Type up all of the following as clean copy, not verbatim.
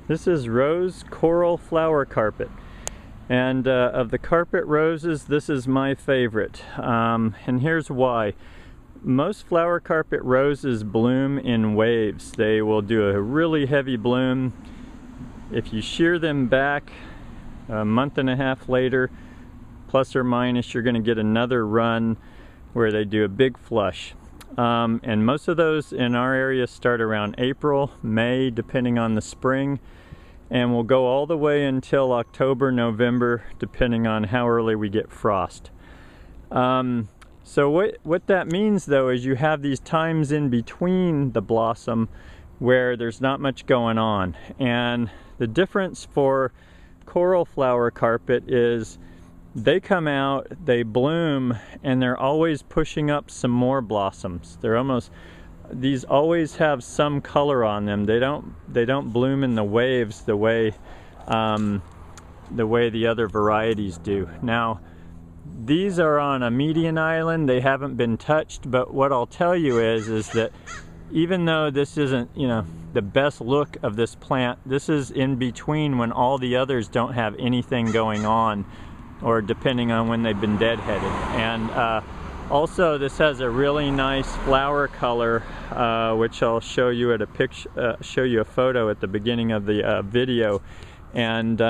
This is rose coral flower carpet, and of the carpet roses, this is my favorite, and here's why. Most flower carpet roses bloom in waves. They will do a really heavy bloom. If you shear them back a month and a half later, plus or minus, you're going to get another run where they do a big flush. And most of those in our area start around April, May, depending on the spring, and will go all the way until October, November, depending on how early we get frost. So what that means though is you have these times in between the blossom where there's not much going on. And the difference for coral flower carpet is they come out, they bloom, and they're always pushing up some more blossoms. These always have some color on them. They don't bloom in the waves the way the other varieties do. Now, these are on a median island. They haven't been touched, but what I'll tell you is that even though this isn't, the best look of this plant, this is in between when all the others don't have anything going on, or depending on when they've been deadheaded. And also, this has a really nice flower color, which I'll show you at show you a photo at the beginning of the video. And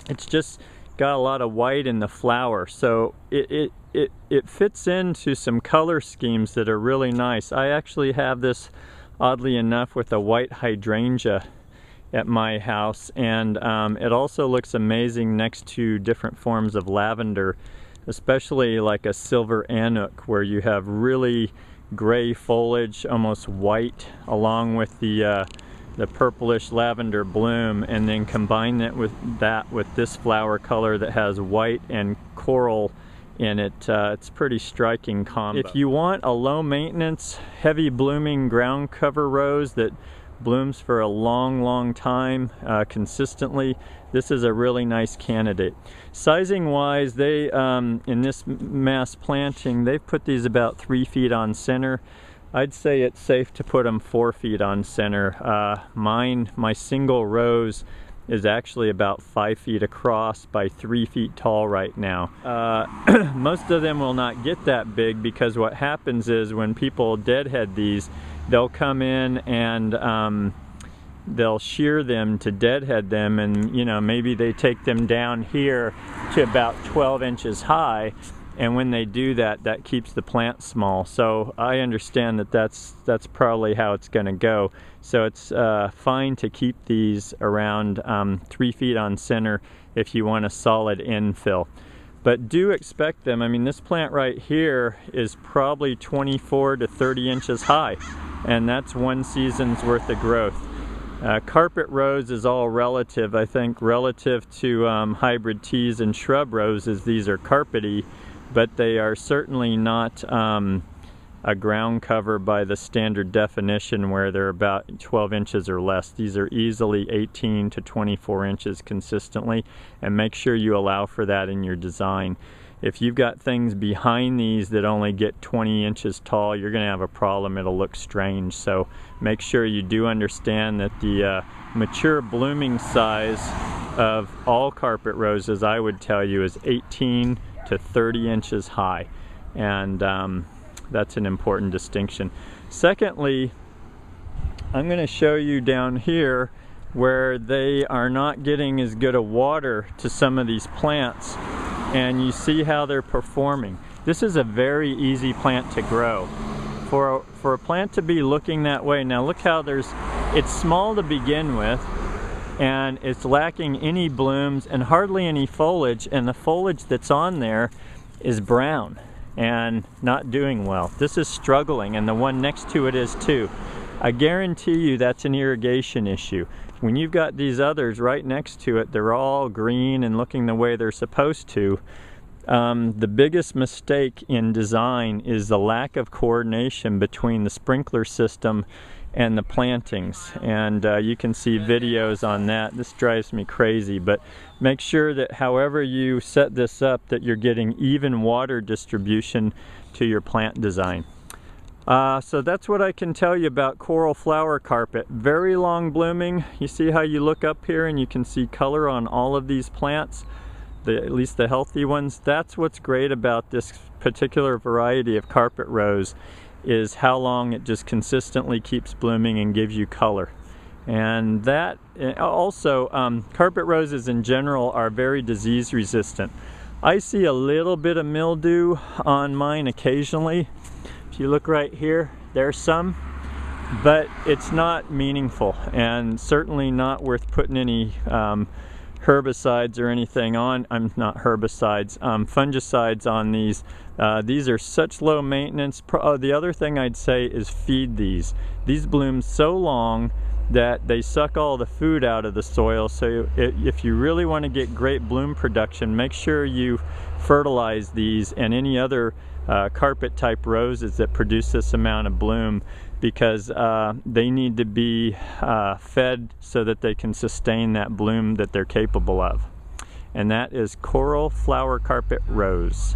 it's just got a lot of white in the flower, so it fits into some color schemes that are really nice. I actually have this, oddly enough, with a white hydrangea at my house, and it also looks amazing next to different forms of lavender, especially like a silver anook, where you have really gray foliage, almost white, along with the purplish lavender bloom, and then combine it with this flower color that has white and coral in it. It's a pretty striking combo. If you want a low maintenance, heavy blooming ground cover rose that blooms for a long time consistently, this is a really nice candidate. Sizing wise, they in this mass planting, they've put these about 3 feet on center. I'd say it's safe to put them 4 feet on center. My single rose is actually about 5 feet across by 3 feet tall right now. Most of them will not get that big, because what happens is when people deadhead these, they'll come in and they'll shear them to deadhead them, and maybe they take them down here to about 12 inches high, and when they do that, that keeps the plant small. So I understand that that's probably how it's going to go. So it's fine to keep these around 3 feet on center if you want a solid infill. But do expect them. I mean, this plant right here is probably 24 to 30 inches high, and that's one season's worth of growth. Carpet rose is all relative. I think relative to hybrid teas and shrub roses, these are carpety, but they are certainly not a ground cover by the standard definition where they're about 12 inches or less. These are easily 18 to 24 inches consistently, and make sure you allow for that in your design. If you've got things behind these that only get 20 inches tall, you're going to have a problem. It'll look strange. So make sure you do understand that the mature blooming size of all carpet roses, I would tell you, is 18 to 30 inches high, and that's an important distinction. Secondly, I'm going to show you down here where they are not getting as good a water to some of these plants, and you see how they're performing. This is a very easy plant to grow. For a plant to be looking that way, now look how it's small to begin with, and it's lacking any blooms and hardly any foliage, and the foliage that's on there is brown and not doing well. This is struggling, and the one next to it is too. I guarantee you that's an irrigation issue. When you've got these others right next to it, they're all green and looking the way they're supposed to. The biggest mistake in design is the lack of coordination between the sprinkler system and the plantings, and you can see videos on that. This drives me crazy, but make sure that however you set this up, that you're getting even water distribution to your plant design. So that's what I can tell you about coral flower carpet. Very long blooming. You see how you look up here and you can see color on all of these plants, at least the healthy ones. That's what's great about this particular variety of carpet rose, is how long it just consistently keeps blooming and gives you color. And that also, carpet roses in general are very disease resistant. I see a little bit of mildew on mine occasionally. If you look right here, there's some, but it's not meaningful and certainly not worth putting any herbicides or anything on. Not herbicides, fungicides on these. These are such low maintenance. The other thing I'd say is feed these. These bloom so long that they suck all the food out of the soil, so if you really want to get great bloom production, make sure you fertilize these and any other carpet type roses that produce this amount of bloom, because they need to be fed so that they can sustain that bloom that they're capable of. And that is coral flower carpet rose.